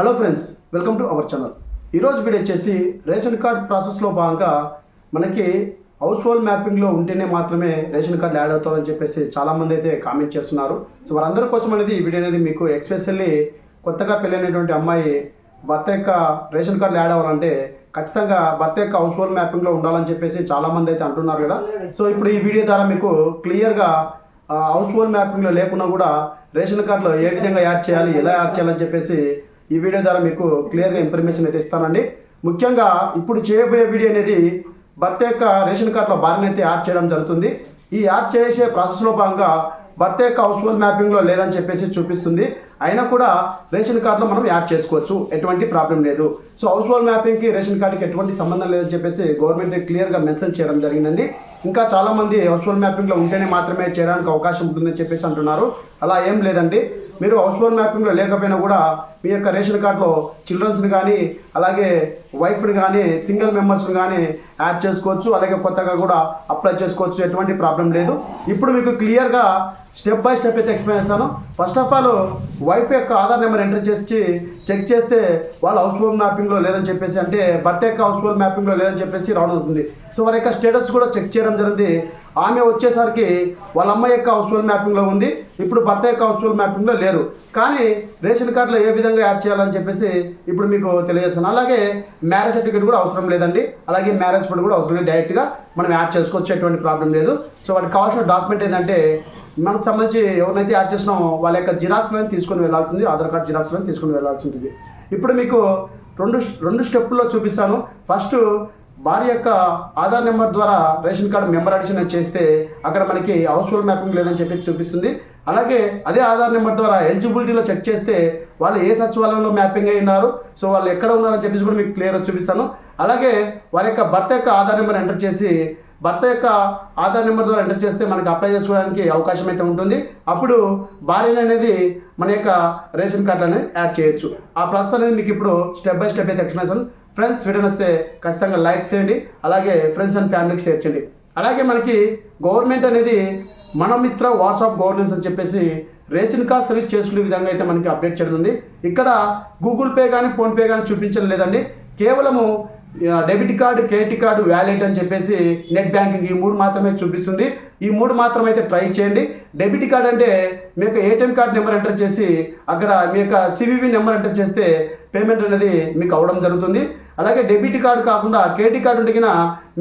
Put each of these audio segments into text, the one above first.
Hello friends, welcome to our channel. ఈరోజు video వచ్చేసి ration card ప్రాసెస్లో భాగంగా మనకి హౌస్ హోల్డ్ మ్యాపింగ్లో ఉంటేనే మాత్రమే రేషన్ కార్డు యాడ్ అవుతామని చెప్పేసి చాలామంది అయితే కామెంట్ చేస్తున్నారు. సో వారందరి కోసం అనేది ఈ వీడియో అనేది మీకు ఎక్స్పెషల్లీ కొత్తగా పెళ్ళైనటువంటి అమ్మాయి భర్త యొక్క రేషన్ కార్డు యాడ్ అవ్వాలంటే ఖచ్చితంగా భర్త యొక్క హౌస్ హోల్డ్ మ్యాపింగ్లో ఉండాలని చెప్పేసి చాలామంది అయితే అంటున్నారు కదా. సో ఇప్పుడు ఈ వీడియో ద్వారా మీకు క్లియర్గా హౌస్ హోల్డ్ మ్యాపింగ్లో లేకున్నా కూడా రేషన్ కార్డులో ఏ విధంగా యాడ్ చేయాలి, ఎలా యాడ్ చేయాలని చెప్పేసి ఈ వీడియో ద్వారా మీకు క్లియర్గా ఇన్ఫర్మేషన్ అయితే ఇస్తానండి. ముఖ్యంగా ఇప్పుడు చేయబోయే వీడియో అనేది భర్త యొక్క రేషన్ కార్డులో భార్యను అయితే యాడ్ చేయడం జరుగుతుంది. ఈ యాడ్ చేసే ప్రాసెస్లో భాగంగా భర్త యొక్క హౌస్ హోల్డ్ మ్యాపింగ్లో లేదని చెప్పేసి చూపిస్తుంది. అయినా కూడా రేషన్ కార్డులో మనం యాడ్ చేసుకోవచ్చు, ఎటువంటి ప్రాబ్లం లేదు. సో హౌస్ హోల్డ్ మ్యాపింగ్కి రేషన్ కార్డుకి ఎటువంటి సంబంధం లేదని చెప్పేసి గవర్నమెంట్ క్లియర్గా మెన్షన్ చేయడం జరిగిందండి. ఇంకా చాలామంది హౌస్ హోల్డ్ మ్యాపింగ్లో ఉంటేనే మాత్రమే చేయడానికి అవకాశం ఉంటుందని చెప్పేసి అంటున్నారు. అలా ఏం లేదండి. మీరు హౌస్ హోల్డ్ మ్యాపింగ్లో లేకపోయినా కూడా మీ యొక్క రేషన్ కార్డులో చిల్డ్రన్స్ని కానీ అలాగే వైఫ్ని కానీ సింగిల్ మెంబర్స్ని కానీ యాడ్ చేసుకోవచ్చు. అలాగే కొత్తగా కూడా అప్లై చేసుకోవచ్చు, ఎటువంటి ప్రాబ్లం లేదు. ఇప్పుడు మీకు క్లియర్గా స్టెప్ బై స్టెప్ అయితే ఎక్స్ప్లెయిన్ చేస్తాను. ఫస్ట్ ఆఫ్ ఆల్ వైఫ్ యొక్క ఆధార్ నెంబర్ ఎంటర్ చేసి చెక్ చేస్తే వాళ్ళు హౌస్ హోల్డ్ మ్యాపింగ్లో లేదని చెప్పేసి, అంటే భర్త యొక్క హౌస్ హోల్డ్ మ్యాపింగ్లో లేదని చెప్పేసి రావడం అవుతుంది. సో వారి యొక్క స్టేటస్ కూడా చెక్ చేయడం జరిగింది. ఆమె వచ్చేసరికి వాళ్ళ అమ్మాయి యొక్క హౌస్ హోల్డ్ మ్యాపింగ్లో ఉంది, ఇప్పుడు భర్త యొక్క హౌస్ హోల్డ్ మ్యాపింగ్లో లేరు. కానీ రేషన్ కార్డులో ఏ విధంగా యాడ్ చేయాలని చెప్పేసి ఇప్పుడు మీకు తెలియజేస్తాను. అలాగే మ్యారేజ్ సర్టిఫికేట్ కూడా అవసరం లేదండి, అలాగే మ్యారేజ్ ఫోటో కూడా అవసరం లేదు. డైరెక్ట్గా మనం యాడ్ చేసుకోవచ్చు, ఎటువంటి ప్రాబ్లం లేదు. సో వాటికి కావాల్సిన డాక్యుమెంట్ ఏంటంటే మనకు సంబంధించి ఎవరినైతే యాడ్ చేసినామో వాళ్ళ యొక్క జిరాక్స్లను తీసుకొని వెళ్ళాల్సింది, ఆధార్ కార్డ్ జిరాక్స్లను తీసుకొని వెళ్ళాల్సి ఉంటుంది. ఇప్పుడు మీకు రెండు స్టెప్పుల్లో చూపిస్తాను. ఫస్ట్ భార్య యొక్క ఆధార్ నెంబర్ ద్వారా రేషన్ కార్డు మెంబర్ అడిషన్ చేస్తే అక్కడ మనకి హౌస్ హోల్డ్ మ్యాపింగ్ లేదని చెప్పేసి చూపిస్తుంది. అలాగే అదే ఆధార్ నెంబర్ ద్వారా ఎలిజిబిలిటీలో చెక్ చేస్తే వాళ్ళు ఏ సచివాలయంలో మ్యాపింగ్ అయి ఉన్నారు, సో వాళ్ళు ఎక్కడ ఉన్నారని చెప్పేసి కూడా మీకు క్లియర్గా చూపిస్తాను. అలాగే వారి యొక్క భర్త యొక్క ఆధార్ నెంబర్ ఎంటర్ చేసి భర్త యొక్క ఆధార్ నెంబర్ ద్వారా ఎంటర్ చేస్తే మనకి అప్లై చేసుకోవడానికి అవకాశం అయితే ఉంటుంది. అప్పుడు భార్యను అనేది మన యొక్క రేషన్ కార్డు అనేది యాడ్ చేయొచ్చు. ఆ ప్రాసెస్ అనేది మీకు ఇప్పుడు స్టెప్ బై స్టెప్ అయితే ఎక్స్ప్లెనేషన్. ఫ్రెండ్స్, వీడియో వస్తే ఖచ్చితంగా లైక్ చేయండి, అలాగే ఫ్రెండ్స్ అండ్ ఫ్యామిలీకి షేర్ చేయండి. అలాగే మనకి గవర్నమెంట్ అనేది మన మిత్ర వాట్సాప్ గవర్నెన్స్ అని చెప్పేసి రేషన్ కార్డ్ సర్వీస్ చేసుకునే విధంగా అయితే మనకి అప్డేట్ చేయడం ఉంది. ఇక్కడ గూగుల్ పే కానీ ఫోన్పే కానీ చూపించడం లేదండి. కేవలము debit card, credit card, wallet అని చెప్పేసి నెట్ బ్యాంకింగ్, ఈ మూడు మాత్రమే చూపిస్తుంది. ఈ మూడు మాత్రం అయితే ట్రై చేయండి. డెబిట్ కార్డ్ అంటే మీ యొక్క ఏటీఎం కార్డు నెంబర్ ఎంటర్ చేసి అక్కడ మీ యొక్క సివివి నెంబర్ ఎంటర్ చేస్తే పేమెంట్ అనేది మీకు అవ్వడం జరుగుతుంది. అలాగే డెబిట్ కార్డు కాకుండా క్రెడిట్ కార్డు ఉంటే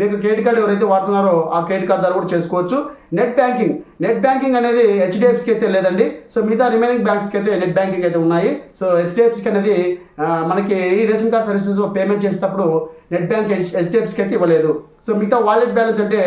మీకు క్రెడిట్ కార్డు ఎవరైతే వాడుతున్నారో ఆ క్రెడిట్ కార్డు ద్వారా కూడా చేసుకోవచ్చు. నెట్ బ్యాంకింగ్ అనేది హెచ్డిఎఫ్సికి అయితే లేదండి. సో మిగతా రిమైనింగ్ బ్యాంక్స్కి అయితే నెట్ బ్యాంకింగ్ అయితే ఉన్నాయి. సో హెచ్డిఎఫ్సికి అనేది మనకి ఈ రేషన్ కార్డ్ సర్వీసెస్ పేమెంట్ చేసేటప్పుడు నెట్ బ్యాంక్ హెచ్డిఎఫ్సికి అయితే ఇవ్వలేదు. సో మిగతా వాలెట్ బ్యాలెన్స్ అంటే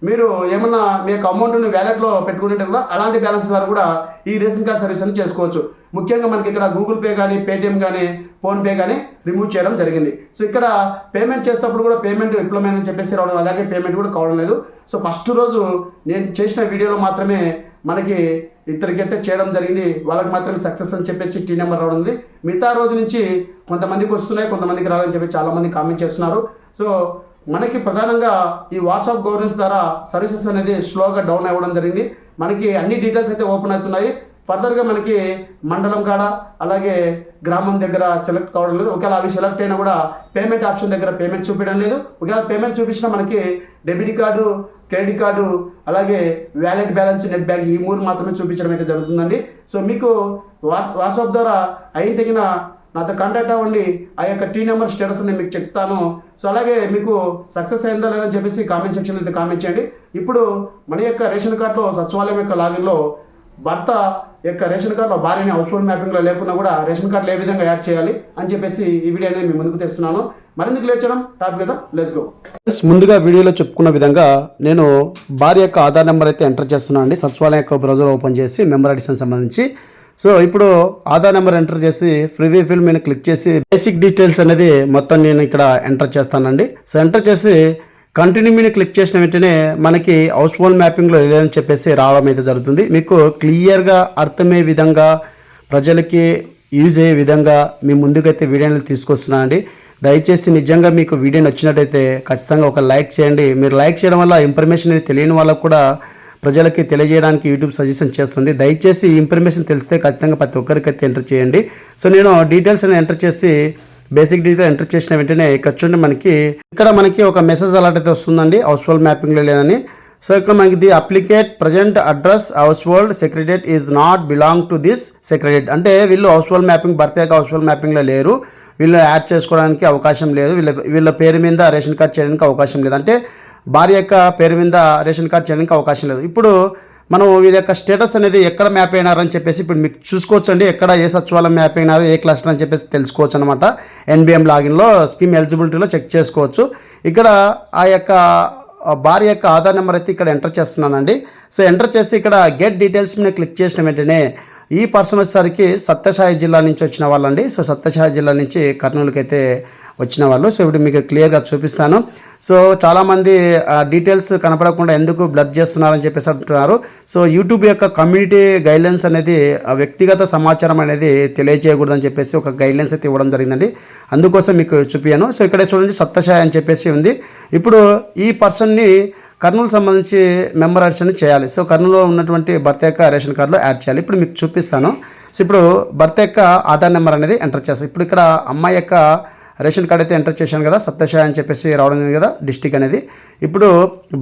మీరు ఏమన్నా మీ యొక్క అమౌంట్ని వ్యాలెట్లో పెట్టుకుంటే కూడా అలాంటి బ్యాలెన్స్ ద్వారా కూడా ఈ రేషన్ కార్డ్ సర్వీస్ అని చేసుకోవచ్చు. ముఖ్యంగా మనకి ఇక్కడ గూగుల్ పే కానీ పేటిఎం కానీ ఫోన్పే కానీ రిమూవ్ చేయడం జరిగింది. సో ఇక్కడ పేమెంట్ చేసేటప్పుడు కూడా పేమెంట్ విఫలమైందని చెప్పేసి రావడం, అలాగే పేమెంట్ కూడా కావడం లేదు. సో ఫస్ట్ రోజు నేను చేసిన వీడియోలో మాత్రమే మనకి ఇద్దరికైతే చేయడం జరిగింది, వాళ్ళకి మాత్రమే సక్సెస్ అని చెప్పేసి టీ నెంబర్ రావడం ఉంది. మిగతా రోజు నుంచి కొంతమందికి వస్తున్నాయి, కొంతమందికి రావాలని చెప్పి చాలామంది కామెంట్ చేస్తున్నారు. సో మనకి ప్రధానంగా ఈ వాట్సాప్ గవర్నెన్స్ ద్వారా సర్వీసెస్ అనేది స్లోగా డౌన్ అవ్వడం జరిగింది. మనకి అన్ని డీటెయిల్స్ అయితే ఓపెన్ అవుతున్నాయి. ఫర్దర్గా మనకి మండలం కాడ అలాగే గ్రామం దగ్గర సెలెక్ట్ కావడం లేదు. ఒకవేళ అవి సెలెక్ట్ అయినా కూడా పేమెంట్ ఆప్షన్ దగ్గర పేమెంట్ చూపించడం లేదు. ఒకవేళ పేమెంట్ చూపించినా మనకి డెబిట్ కార్డు, క్రెడిట్ కార్డు, అలాగే వ్యాలెట్ బ్యాలెన్స్, నెట్ బ్యాంకింగ్, ఈ మూడు మాత్రమే చూపించడం అయితే జరుగుతుందండి. సో మీకు వాట్సాప్ ద్వారా అయిన నాతో కాంటాక్ట్ అవ్వండి. ఆ యొక్క టీ నెంబర్ స్టేటస్ నేను మీకు చెప్తాను. సో అలాగే మీకు సక్సెస్ అయిందా లేదని చెప్పేసి కామెంట్ సెక్షన్లో అయితే కామెంట్ చేయండి. ఇప్పుడు మన యొక్క రేషన్ కార్డులో సచివాలయం యొక్క లాగిన్లో భర్త యొక్క రేషన్ కార్డులో భార్యని హౌస్ హోల్డ్ మ్యాపింగ్లో లేకున్నా కూడా రేషన్ కార్డులో ఏ విధంగా యాడ్ చేయాలి అని చెప్పేసి ఈ వీడియో అనేది మీ ముందుకు తెస్తున్నాను. మరిందుకు లేట్ చేయడం టాపిక్ కదా, లెట్స్ గో. ముందుగా వీడియోలో చెప్పుకున్న విధంగా నేను భార్య యొక్క ఆధార్ నెంబర్ అయితే ఎంటర్ చేస్తున్నాను అండి. సచివాలయం యొక్క బ్రౌజర్ ఓపెన్ చేసి మెంబర్ అడిషన్ సంబంధించి సో ఇప్పుడు ఆధార్ నెంబర్ ఎంటర్ చేసి ప్రివ్యూ ఫిల్ మీద క్లిక్ చేసి బేసిక్ డీటెయిల్స్ అనేది మొత్తం నేను ఇక్కడ ఎంటర్ చేస్తానండి. సో ఎంటర్ చేసి కంటిన్యూ మీద క్లిక్ చేసిన వెంటనే మనకి హౌస్ హోల్డ్ మ్యాపింగ్లో లేదని చెప్పేసి రావడం అయితే జరుగుతుంది. మీకు క్లియర్గా అర్థమయ్యే విధంగా ప్రజలకి యూజ్ అయ్యే విధంగా మీ ముందుకైతే వీడియోని తీసుకొస్తున్నాను అండి. దయచేసి నిజంగా మీకు వీడియో నచ్చినట్టయితే ఖచ్చితంగా ఒక లైక్ చేయండి. మీరు లైక్ చేయడం వల్ల ఇన్ఫర్మేషన్ తెలియని వాళ్ళకు కూడా ప్రజలకి తెలియజేయడానికి యూట్యూబ్ సజెషన్ చేస్తుంది. దయచేసి ఈ ఇన్ఫర్మేషన్ తెలిస్తే ఖచ్చితంగా ప్రతి ఒక్కరికైతే ఎంటర్ చేయండి. సో నేను డీటెయిల్స్ అని ఎంటర్ చేసి బేసిక్ డీటెయిల్ ఎంటర్ చేసిన వెంటనే ఇక్కడ చూడండి ఇక్కడ మనకి ఒక మెసేజ్ అలర్ట్ అయితే వస్తుందండి, హౌస్ హోల్డ్ మ్యాపింగ్లో లేదని. సో ఇక్కడ మనకి the applicant present address household secretariat is not belong to this secretariat. అంటే వీళ్ళు హౌస్ హోల్డ్ మ్యాపింగ్ ప్రత్యేక హౌస్ హోల్డ్ మ్యాపింగ్లో లేరు, వీళ్ళు యాడ్ చేసుకోవడానికి అవకాశం లేదు, వీళ్ళ పేరు మీద రేషన్ కార్డ్ చేయడానికి అవకాశం లేదు, అంటే భార్య యొక్క పేరు మీద రేషన్ కార్డ్ చేయడానికి అవకాశం లేదు. ఇప్పుడు మనం వీళ్ళ యొక్క స్టేటస్ అనేది ఎక్కడ మ్యాప్ అయినారని చెప్పేసి ఇప్పుడు మీకు చూసుకోవచ్చు అండి, ఎక్కడ ఏ సచివాలయం మ్యాప్ అయినారు, ఏ క్లస్టర్ అని చెప్పేసి తెలుసుకోవచ్చు అనమాట. ఎన్బిఎం లాగిన్లో స్కీమ్ ఎలిజిబిలిటీలో చెక్ చేసుకోవచ్చు. ఇక్కడ ఆ యొక్క భార్య యొక్క ఆధార్ నెంబర్ అయితే ఇక్కడ ఎంటర్ చేస్తున్నానండి. సో ఎంటర్ చేసి ఇక్కడ గెట్ డీటెయిల్స్ మీద క్లిక్ చేసిన వెంటనే ఈ పర్సన్ వచ్చేసరికి సత్యసాయి జిల్లా నుంచి వచ్చిన వాళ్ళండి. సో సత్యసాయి జిల్లా నుంచి కర్నూలుకి అయితే వచ్చిన వాళ్ళు. సో ఇప్పుడు మీకు క్లియర్గా చూపిస్తాను. సో చాలామంది డీటెయిల్స్ కనపడకుండా ఎందుకు బ్లర్ చేస్తున్నారని చెప్పేసి అంటున్నారు. సో యూట్యూబ్ యొక్క కమ్యూనిటీ గైడ్లైన్స్ అనేది వ్యక్తిగత సమాచారం అనేది తెలియజేయకూడదని చెప్పేసి ఒక గైడ్లైన్స్ అయితే ఇవ్వడం జరిగిందండి, అందుకోసం మీకు చూపించాను. సో ఇక్కడ చూడండి సత్యసాయి అని చెప్పేసి ఉంది. ఇప్పుడు ఈ పర్సన్ని కర్నూలు సంబంధించి మెంబర్ యాడ్షన్ చేయాలి. సో కర్నూలులో ఉన్నటువంటి భర్త యొక్క రేషన్ కార్డులో యాడ్ చేయాలి. ఇప్పుడు మీకు చూపిస్తాను. సో ఇప్పుడు భర్త యొక్క ఆధార్ నెంబర్ అనేది ఎంటర్ చేస్తాను. ఇప్పుడు ఇక్కడ అమ్మాయి యొక్క రేషన్ కార్డ్ అయితే ఎంటర్ చేశాను కదా, సత్యసాయి అని చెప్పేసి రావడం కదా డిస్టిక్ అనేది. ఇప్పుడు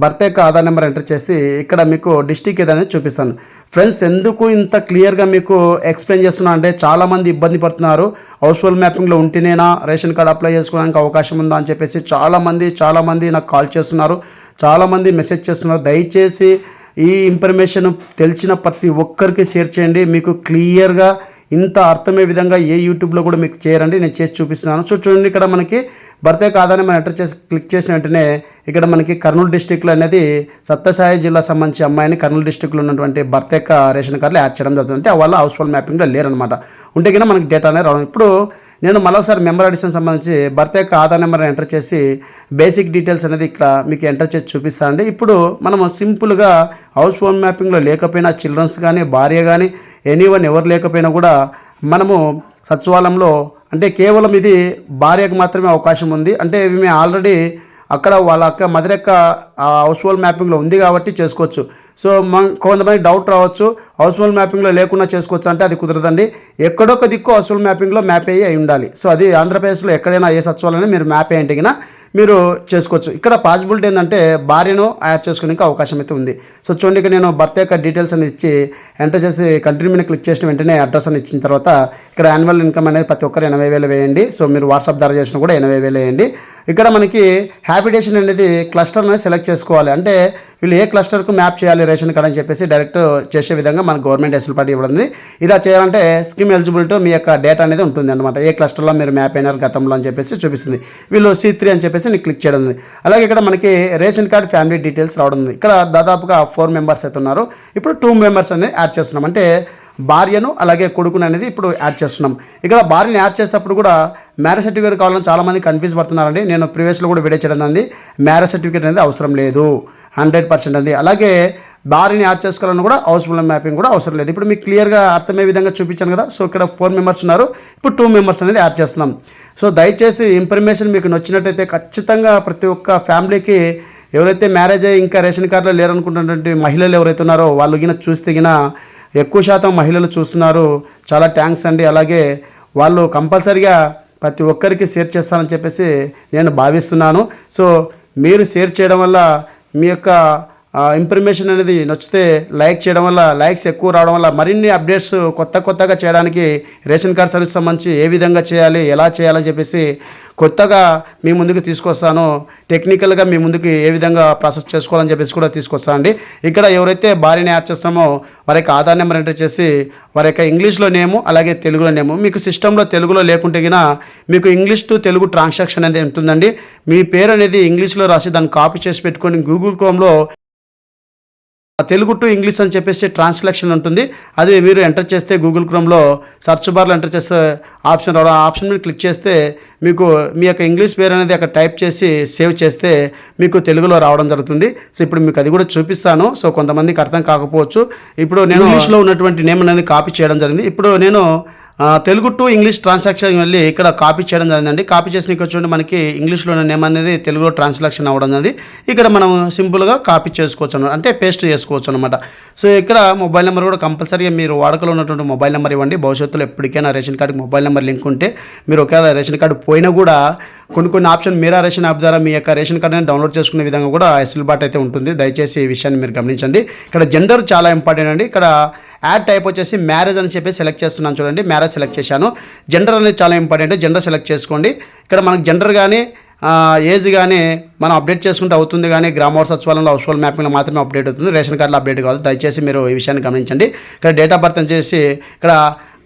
భర్త యొక్క ఆధార్ నెంబర్ ఎంటర్ చేసి ఇక్కడ మీకు డిస్టిక్ ఏదనేది చూపిస్తాను. ఫ్రెండ్స్, ఎందుకు ఇంత క్లియర్గా మీకు ఎక్స్ప్లెయిన్ చేస్తున్నా అంటే చాలామంది ఇబ్బంది పడుతున్నారు. హౌస్ హోల్డ్ మ్యాపింగ్లో ఉంటేనేనా రేషన్ కార్డ్ అప్లై చేసుకోవడానికి అవకాశం ఉందా అని చెప్పేసి చాలామంది నాకు కాల్ చేస్తున్నారు, చాలామంది మెసేజ్ చేస్తున్నారు. దయచేసి ఈ ఇన్ఫర్మేషన్ తెలిసిన ప్రతి ఒక్కరికి షేర్ చేయండి. మీకు క్లియర్గా ఇంత అర్థమయ్యే విధంగా ఏ యూట్యూబ్లో కూడా మీకు చేయరండి, నేను చేసి చూపిస్తున్నాను. సో చూడండి, ఇక్కడ మనకి భర్త యొక్క ఆధారం మనం ఎంటర్ చేసి క్లిక్ చేసిన వెంటనే ఇక్కడ మనకి కర్నూలు డిస్టిక్లో అనేది సత్యసాయి జిల్లా సంబంధించి అమ్మాయిని కర్నూలు డిస్టిక్లో ఉన్నటువంటి భర్త యొక్క రేషన్ కార్డులో యాడ్ చేయడం జరుగుతుంది. అంటే వాళ్ళ హౌస్ హోల్డ్ మ్యాపింగ్లో లేరనమాట, ఉంటే కన్నా మనకి డేటా అనేది రావడం. ఇప్పుడు నేను మరొకసారి మెంబర్ అడిషన్ సంబంధించి భర్త యొక్క ఆధార్ నెంబర్ ఎంటర్ చేసి బేసిక్ డీటెయిల్స్ అనేది ఇక్కడ మీకు ఎంటర్ చేసి చూపిస్తానండి. ఇప్పుడు మనం సింపుల్గా హౌస్ హోల్డ్ మ్యాపింగ్లో లేకపోయినా చిల్డ్రన్స్ కానీ భార్య కానీ ఎనీవన్ ఎవరు లేకపోయినా కూడా మనము సచివాలయంలో అంటే కేవలం ఇది భార్యకు మాత్రమే అవకాశం ఉంది. అంటే మేము ఆల్రెడీ అక్కడ వాళ్ళ మదర్ యొక్క హౌస్ హోల్డ్ మ్యాపింగ్లో ఉంది కాబట్టి చేసుకోవచ్చు. సో కొంతమంది డౌట్ రావచ్చు, హౌస్ హోల్డ్ మ్యాపింగ్లో లేకుండా చేసుకోవచ్చు అంటే అది కుదరదండి. ఎక్కడొక్క దిక్కు హౌస్ హోల్డ్ మ్యాపింగ్లో మ్యాప్ అయ్యి ఉండాలి. సో అది ఆంధ్రప్రదేశ్లో ఎక్కడైనా ఏ సచివాలయం మీరు మ్యాప్ అయ్యింటిగినా మీరు చేసుకోవచ్చు. ఇక్కడ పాసిబిలిటీ ఏంటంటే భార్యను యాడ్ చేసుకోవడానికి అవకాశం అయితే ఉంది. సో చూడండి, ఇక్కడ నేను భర్త యొక్క డీటెయిల్స్ అని ఇచ్చి ఎంటర్ చేసి కంట్రీ మీద క్లిక్ చేసిన వెంటనే అడ్రస్ అని ఇచ్చిన తర్వాత ఇక్కడ యాన్యువల్ ఇన్కమ్ అనేది ప్రతి ఒక్కరు 80,000 వేయండి. సో మీరు వాట్సాప్ ద్వారా చేసినా కూడా 80,000 వేయండి. ఇక్కడ మనకి హ్యాబిటేషన్ అనేది క్లస్టర్ అనేది సెలెక్ట్ చేసుకోవాలి. అంటే వీళ్ళు ఏ క్లస్టర్కు మ్యాప్ చేయాలి రేషన్ కార్డ్ అని చెప్పేసి డైరెక్ట్ చేసే విధంగా మన గవర్నమెంట్ ఎస్ఎల్పాటి ఇవ్వడం. ఇలా చేయాలంటే స్కీమ్ ఎలిజిబిలిటీ మీ యొక్క డేటా అనేది ఉంటుంది అనమాట. ఏ క్లస్టర్లో మీరు మ్యాప్ అయినారు గతంలో అని చెప్పేసి చూపిస్తుంది. వీళ్ళు C3 అని చెప్పేసి నీకు క్లిక్ చేయడం ఉంది. అలాగే ఇక్కడ మనకి రేషన్ కార్డ్ ఫ్యామిలీ డీటెయిల్స్ రావడం ఉంది. ఇక్కడ దాదాపుగా 4 మెంబర్స్ అయితే ఉన్నారు. ఇప్పుడు 2 మెంబర్స్ అనేది యాడ్ చేస్తున్నాం. అంటే భార్యను అలాగే కొడుకును అనేది ఇప్పుడు యాడ్ చేస్తున్నాం. ఇక్కడ భార్యను యాడ్ చేసేటప్పుడు కూడా మ్యారేజ్ సర్టిఫికేట్ కావాలని చాలామంది కన్ఫ్యూజ్ పడుతున్నారండి. నేను ప్రీవియస్లో కూడా వీడియో చేయడం ఉంది, మ్యారేజ్ సర్టిఫికేట్ అనేది అవసరం లేదు, 100% ఉంది. అలాగే భార్యని యాడ్ చేసుకోవాలని కూడా హౌస్ హోల్డ్ మ్యాపింగ్ కూడా అవసరం లేదు. ఇప్పుడు మీకు క్లియర్గా అర్థమయ్యే విధంగా చూపించాను కదా. సో ఇక్కడ 4 మెంబర్స్ ఉన్నారు, ఇప్పుడు 2 మెంబర్స్ అనేది యాడ్ చేస్తున్నాం. సో దయచేసి ఇన్ఫర్మేషన్ మీకు నచ్చినట్టయితే ఖచ్చితంగా ప్రతి ఒక్క ఫ్యామిలీకి ఎవరైతే మ్యారేజ్ అయ్యి ఇంకా రేషన్ కార్డులో లేరనుకుంటున్నటువంటి మహిళలు ఎవరైతే ఉన్నారో వాళ్ళు గిన చూస్తే గిన ఎక్కువ శాతం మహిళలు చూస్తున్నారు. చాలా థ్యాంక్స్ అండి. అలాగే వాళ్ళు కంపల్సరిగా ప్రతి ఒక్కరికి షేర్ చేస్తారని చెప్పేసి నేను భావిస్తున్నాను. సో మీరు షేర్ చేయడం వల్ల మీ యొక్క ఇన్ఫర్మేషన్ అనేది నచ్చితే లైక్ చేయడం వల్ల, లైక్స్ ఎక్కువ రావడం వల్ల మరిన్ని అప్డేట్స్ కొత్తగా చేయడానికి రేషన్ కార్డ్ సర్వీస్ సంబంధించి ఏ విధంగా చేయాలి, ఎలా చేయాలని చెప్పేసి కొత్తగా మీ ముందుకు తీసుకొస్తాను. టెక్నికల్గా మీ ముందుకు ఏ విధంగా ప్రాసెస్ చేసుకోవాలని చెప్పేసి కూడా తీసుకొస్తానండి. ఇక్కడ ఎవరైతే భార్యని యాడ్ చేస్తామో వారి యొక్క ఆధార్ నెంబర్ ఎంటర్ చేసి వారి యొక్క ఇంగ్లీష్లో నేము అలాగే తెలుగులో నేము, మీకు సిస్టంలో తెలుగులో లేకుంటే గిన మీకు ఇంగ్లీష్ టు తెలుగు ట్రాన్సాక్షన్ అనేది ఉంటుందండి. మీ పేరు అనేది ఇంగ్లీష్లో రాసి దాన్ని కాపీ చేసి పెట్టుకొని గూగుల్ క్రోమ్లో తెలుగు టు ఇంగ్లీష్ అని చెప్పేసి ట్రాన్స్లేషన్ ఉంటుంది. అది మీరు ఎంటర్ చేస్తే గూగుల్ క్రోమ్లో సర్చ్ బార్లో ఎంటర్ చేస్తే ఆప్షన్ రావడం, ఆ ఆప్షన్ మీద క్లిక్ చేస్తే మీకు మీ యొక్క ఇంగ్లీష్ పేరు అనేది అక్కడ టైప్ చేసి సేవ్ చేస్తే మీకు తెలుగులో రావడం జరుగుతుంది. సో ఇప్పుడు మీకు అది కూడా చూపిస్తాను. సో కొంతమందికి అర్థం కాకపోవచ్చు. ఇప్పుడు నేను ఇంగ్లీష్లో ఉన్నటువంటి నేమ్ అనేది కాపీ చేయడం జరిగింది. ఇప్పుడు నేను తెలుగు టు ఇంగ్లీష్ ట్రాన్సాక్షన్ వెళ్ళి ఇక్కడ కాపీ చేయడం జరిగిందండి. కాపీ చేసిన ఇక్కడ చూడండి మనకి ఇంగ్లీష్లో నేమ్ అనేది తెలుగులో ట్రాన్స్లేషన్ అవ్వడం జరిగింది. ఇక్కడ మనం సింపుల్గా కాపీ చేసుకోవచ్చు అన్నమాట, అంటే పేస్ట్ చేసుకోవచ్చు అనమాట. సో ఇక్కడ మొబైల్ నెంబర్ కూడా కంపల్సరీగా మీరు వాడుకలో ఉన్నటువంటి మొబైల్ నెంబర్ ఇవ్వండి. భవిష్యత్తులో ఎప్పటికైనా రేషన్ కార్డుకి మొబైల్ నెంబర్ లింక్ ఉంటే మీరు ఒకవేళ రేషన్ కార్డు పోయినా కూడా కొన్ని ఆప్షన్ మీరా రేషన్ యాప్ ద్వారా మీ యొక్క రేషన్ కార్డుని డౌన్లోడ్ చేసుకునే విధంగా కూడా వెసులుబాటు అయితే ఉంటుంది. దయచేసి ఈ విషయాన్ని మీరు గమనించండి. ఇక్కడ జెండర్ చాలా ఇంపార్టెంట్ అండి. ఇక్కడ యాడ్ టైప్ వచ్చేసి మ్యారేజ్ అని చెప్పి సెలెక్ట్ చేస్తున్నాను చూడండి. మ్యారేజ్ సెలెక్ట్ చేశాను. జెండర్ అనేది చాలా ఇంపార్టెంట్. జెండర్ సెలెక్ట్ చేసుకోండి. ఇక్కడ మనకు జెండర్ కానీ ఏజ్ కానీ మనం అప్డేట్ చేసుకుంటే అవుతుంది, కానీ గ్రామ సచివాలయంలో హౌస్ హోల్డ్ మ్యాపింగ్లో మాత్రమే అప్డేట్ అవుతుంది. రేషన్ కార్డులో అప్డేట్ కాదు. దయచేసి మీరు ఈ విషయాన్ని గమనించండి. ఇక్కడ డేట్ ఆఫ్ బర్త్ అని చేసి ఇక్కడ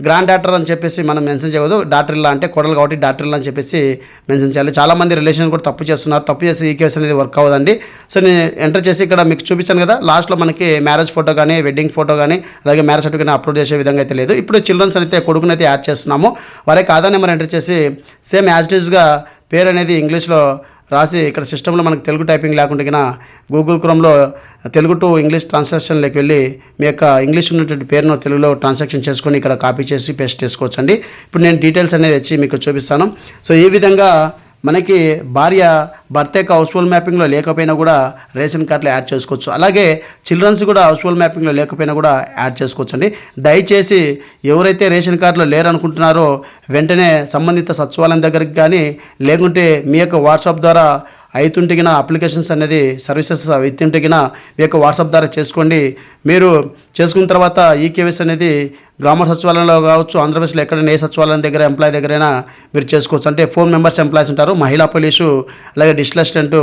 గ్రాండ్ డాటర్ అని చెప్పేసి మనం మెన్షన్ చేయకూడదు. డాటర్ ఇల్లా అంటే కొడలు కాబట్టి డాటర్ ఇల్లా అని చెప్పేసి మెన్షన్ చేయాలి. చాలామంది రిలేషన్ కూడా తప్పు చేస్తున్నారు. తప్పు చేసి ఈ కేసు అనేది వర్క్ అవ్వదండి. సో నేను ఎంటర్ చేసి ఇక్కడ మీకు చూపించాను కదా, లాస్ట్లో మనకి మ్యారేజ్ ఫోటో కానీ వెడ్డింగ్ ఫోటో కానీ అలాగే మ్యారేజ్ సర్టిఫికేట్ అప్లోడ్ చేసే విధంగా అయితే లేదు. ఇప్పుడు చిల్డ్రన్స్ అయితే కొడుకునైతే యాడ్ చేస్తున్నాము. వారికి ఆధార్ నెంబర్ ఎంటర్ చేసి సేమ్ యాజ్ ఇట్ ఈస్గా పేరు అనేది ఇంగ్లీష్లో రాసి ఇక్కడ సిస్టంలో మనకు తెలుగు టైపింగ్ లేకుండా గూగుల్ క్రోమ్లో తెలుగు టు ఇంగ్లీష్ ట్రాన్స్లేషన్లోకి వెళ్ళి మీ యొక్క ఇంగ్లీష్ ఉన్నటువంటి పేరును తెలుగులో ట్రాన్సాక్షన్ చేసుకొని ఇక్కడ కాపీ చేసి పేస్ట్ చేసుకోవచ్చండి. ఇప్పుడు నేను డీటెయిల్స్ అనేది వచ్చి మీకు చూపిస్తాను. సో ఈ విధంగా మనకి భర్త యొక్క హౌస్ హోల్డ్ మ్యాపింగ్లో లేకపోయినా కూడా రేషన్ కార్డులో యాడ్ చేసుకోవచ్చు. అలాగే చిల్డ్రన్స్ కూడా హౌస్ హోల్డ్ మ్యాపింగ్లో లేకపోయినా కూడా యాడ్ చేసుకోవచ్చు అండి. దయచేసి ఎవరైతే రేషన్ కార్డులో లేరనుకుంటున్నారో వెంటనే సంబంధిత సచివాలయం దగ్గరికి కానీ లేకుంటే మీ యొక్క వాట్సాప్ ద్వారా అవుతుంటిగిన అప్లికేషన్స్ అనేది సర్వీసెస్ అవుతుంటిగిన మీ యొక్క వాట్సాప్ ద్వారా చేసుకోండి. మీరు చేసుకున్న తర్వాత ఈ కేవైసీ అనేది గ్రామ సచివాలయంలో కావచ్చు, ఆంధ్రప్రదేశ్లో ఎక్కడైనా ఏ సచివాలయం దగ్గర ఎంప్లాయీ దగ్గరైనా మీరు చేసుకోవచ్చు. అంటే 4 మెంబర్స్ ఎంప్లాయీస్ ఉంటారు. మహిళా పోలీసు, అలాగే district assistant,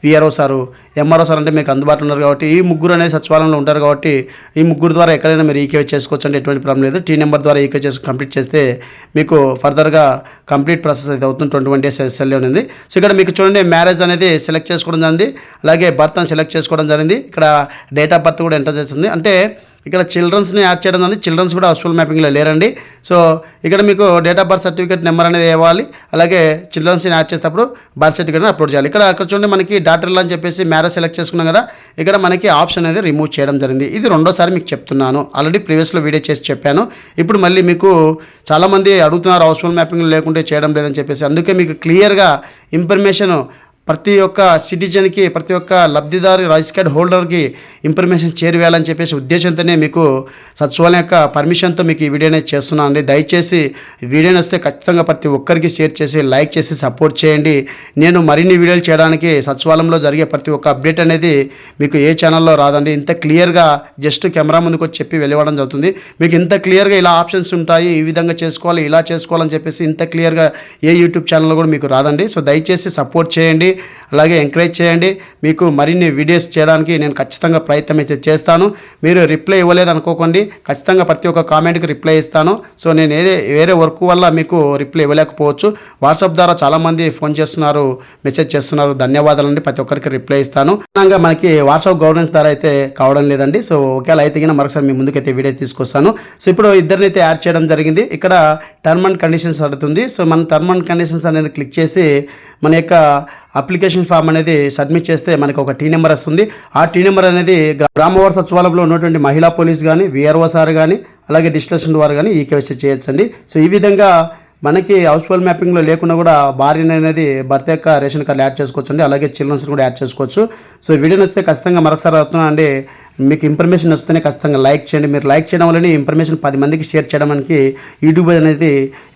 VRO sir, MRO sir అంటే మీకు అందుబాటులో ఉన్నారు కాబట్టి ఈ ముగ్గురు అనేది సచివాలయంలో ఉంటారు కాబట్టి ఈ ముగ్గురు ద్వారా ఎక్కడైనా మీరు ఈకేవై చేసుకోవచ్చు అంటే ఎటువంటి ప్రాబ్లం లేదు. టీ నెంబర్ ద్వారా ఈకేవై చేసి కంప్లీట్ చేస్తే మీకు ఫర్దర్గా కంప్లీట్ ప్రాసెస్ అయితే అవుతుంది. 21 days ఎస్ఎల్ఏ ఉంది. సో ఇక్కడ మీకు చూడండి మ్యారేజ్ అనేది సెలెక్ట్ చేసుకోవడం జరిగింది. అలాగే బర్త్ అని సెలెక్ట్ చేసుకోవడం జరిగింది. ఇక్కడ డేట్ ఆఫ్ బర్త్ కూడా ఎంటర్ చేస్తుంది. అంటే ఇక్కడ చిల్డ్రన్స్ని యాడ్ చేయడం జరిగింది. చిల్డ్రన్స్ కూడా హౌస్ హోల్డ్ మ్యాపింగ్లో లేరండి. సో ఇక్కడ మీకు date of birth certificate number అనేది ఇవ్వాలి. అలాగే చిల్డ్రన్స్ని యాడ్ చేసేటప్పుడు బర్త్ సర్టిఫికేట్ని అప్లోడ్ చేయాలి. ఇక్కడ చూడండి మనకి డాటర్ అని చెప్పేసి మ్యారేజ్ సెలెక్ట్ చేసుకున్నాం కదా, ఇక్కడ మనకి ఆప్షన్ అనేది రిమూవ్ చేయడం జరిగింది. ఇది రెండోసారి మీకు చెప్తున్నాను. ఆల్రెడీ ప్రీవియస్లో వీడియో చేసి చెప్పాను. ఇప్పుడు మళ్ళీ మీకు చాలామంది అడుగుతున్నారు హౌస్ హోల్డ్ మ్యాపింగ్ లేకుంటే చేయడం లేదని చెప్పేసి. అందుకే మీకు క్లియర్గా ఇన్ఫర్మేషన్ ప్రతి ఒక్క సిటిజన్కి, ప్రతి ఒక్క లబ్ధిదారు రైస్ కార్డ్ హోల్డర్కి ఇన్ఫర్మేషన్ చేరవేయాలని చెప్పేసి ఉద్దేశంతోనే మీకు సచివాలయం యొక్క పర్మిషన్తో మీకు ఈ వీడియోనే చేస్తున్నాను అండి. దయచేసి వీడియోని వస్తే ఖచ్చితంగా ప్రతి ఒక్కరికి షేర్ చేసి లైక్ చేసి సపోర్ట్ చేయండి. నేను మరిన్ని వీడియోలు చేయడానికి సచివాలయంలో జరిగే ప్రతి ఒక్క అప్డేట్ అనేది మీకు ఏ ఛానల్లో రాదండి. ఇంత క్లియర్గా జస్ట్ కెమెరా ముందుకు వచ్చి చెప్పి వెళ్ళివ్వడం జరుగుతుంది. మీకు ఇంత క్లియర్గా ఇలా ఆప్షన్స్ ఉంటాయి, ఈ విధంగా చేసుకోవాలి, ఇలా చేసుకోవాలని చెప్పేసి ఇంత క్లియర్గా ఏ యూట్యూబ్ ఛానల్లో కూడా మీకు రాదండి. సో దయచేసి సపోర్ట్ చేయండి, అలాగే ఎంకరేజ్ చేయండి. మీకు మరిన్ని వీడియోస్ చేయడానికి నేను ఖచ్చితంగా ప్రయత్నం అయితే చేస్తాను. మీరు రిప్లై ఇవ్వలేదు అనుకోకండి, ఖచ్చితంగా ప్రతి ఒక్క కామెంట్కి రిప్లై ఇస్తాను. సో నేను వేరే వర్క్ వల్ల మీకు రిప్లై ఇవ్వలేకపోవచ్చు. వాట్సాప్ ద్వారా చాలామంది ఫోన్ చేస్తున్నారు, మెసేజ్ చేస్తున్నారు. ధన్యవాదాలండి. ప్రతి ఒక్కరికి రిప్లై ఇస్తాను. మనకి వాట్సాప్ గవర్నెన్స్ ద్వారా అయితే కావడం లేదండి. సో ఒకవేళ అయితే మరొకసారి మీ ముందుకైతే వీడియో తీసుకొస్తాను. సో ఇప్పుడు ఇద్దరిని అయితే యాడ్ చేయడం జరిగింది. ఇక్కడ టర్మ్ అండ్ కండిషన్స్ అడుగుతుంది. సో మన టర్మ్ అండ్ కండిషన్స్ అనేది క్లిక్ చేసి మన యొక్క అప్లికేషన్ ఫామ్ అనేది సబ్మిట్ చేస్తే మనకు ఒక టీ నెంబర్ వస్తుంది. ఆ టీ నెంబర్ అనేది గ్రామవార్డు సచివాలయంలో ఉన్నటువంటి మహిళా పోలీస్ కానీ, విఆర్ఓ సార్ కానీ, అలాగే డిస్ట్రిక్ట్ వారు కానీ ఈ కేవైసీ చేయొచ్చండి. సో ఈ విధంగా మనకి హౌస్ హోల్డ్ మ్యాపింగ్లో లేకుండా కూడా భార్యని అనేది భర్త యొక్క రేషన్ కార్డు యాడ్ చేసుకోవచ్చు అండి. అలాగే చిల్డ్రన్స్ కూడా యాడ్ చేసుకోవచ్చు. సో వీడియో నచ్చితే ఖచ్చితంగా మరొకసారి అవుతున్నా అండి, మీకు ఇన్ఫర్మేషన్ వస్తేనే ఖచ్చితంగా లైక్ చేయండి. మీరు లైక్ చేయడం వల్లనే ఇన్ఫర్మేషన్ 10 మందికి షేర్ చేయడానికి యూట్యూబ్ అనేది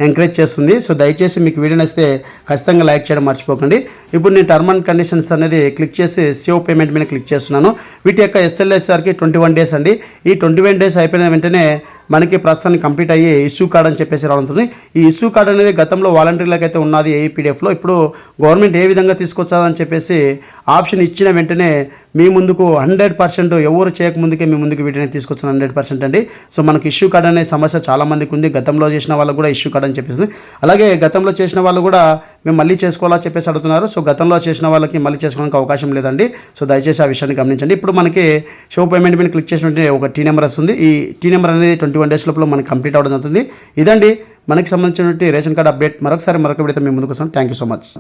ఎంకరేజ్ చేస్తుంది. సో దయచేసి మీకు వీడియో నచ్చితే ఖచ్చితంగా లైక్ చేయడం మర్చిపోకండి. ఇప్పుడు నేను టర్మ్ అండ్ కండిషన్స్ అనేది క్లిక్ చేసి సేవ్ పేమెంట్ మీద క్లిక్ చేస్తున్నాను. వీటి యొక్క ఎస్ఎల్ఎస్ఆర్కి 21 days అండి. ఈ 21 days అయిపోయిన వెంటనే మనకి ప్రస్తుతానికి కంప్లీట్ అయ్యి ఇష్యూ కార్డ్ అని చెప్పేసి రావడం. ఈ ఇష్యూ కార్డ్ అనేది గతంలో వాలంటీర్లకు అయితే ఉన్నది ఏపీడిఎఫ్లో. ఇప్పుడు గవర్నమెంట్ ఏ విధంగా తీసుకొచ్చాదని చెప్పేసి ఆప్షన్ ఇచ్చిన వెంటనే మీ ముందుకు 100% ఎవరు చేయకముందుకే మీ ముందుకు వీటిని తీసుకొచ్చిన 100% అండి. సో మనకి ఇష్యూ కార్డ్ అనే సమస్య చాలామందికి ఉంది. గతంలో చేసిన వాళ్ళకు కూడా ఇష్యూ కార్డ్ అని చెప్పేసి, అలాగే గతంలో చేసిన వాళ్ళు కూడా మేము మళ్ళీ చేసుకోవాలా చెప్పేసి అడుగుతున్నారు. సో గతంలో చేసిన వాళ్ళకి మళ్ళీ చేసుకోవడానికి అవకాశం లేదండి. సో దయచేసి ఆ విషయాన్ని గమనించండి. ఇప్పుడు మనకి షో పేమెంట్ మీద క్లిక్ చేసినట్టు ఒక టీ నెంబర్ వస్తుంది. ఈ టీ నెంబర్ అనేది 21 days లోపల మనకి కంప్లీట్ అవ్వడం జరుగుతుంది. ఇదండి మనకి సంబంధించినటువంటి రేషన్ కార్డ్ అప్డేట్. మరొక వీడియోతో మీ ముందుకు వస్తాం. Thank you so much.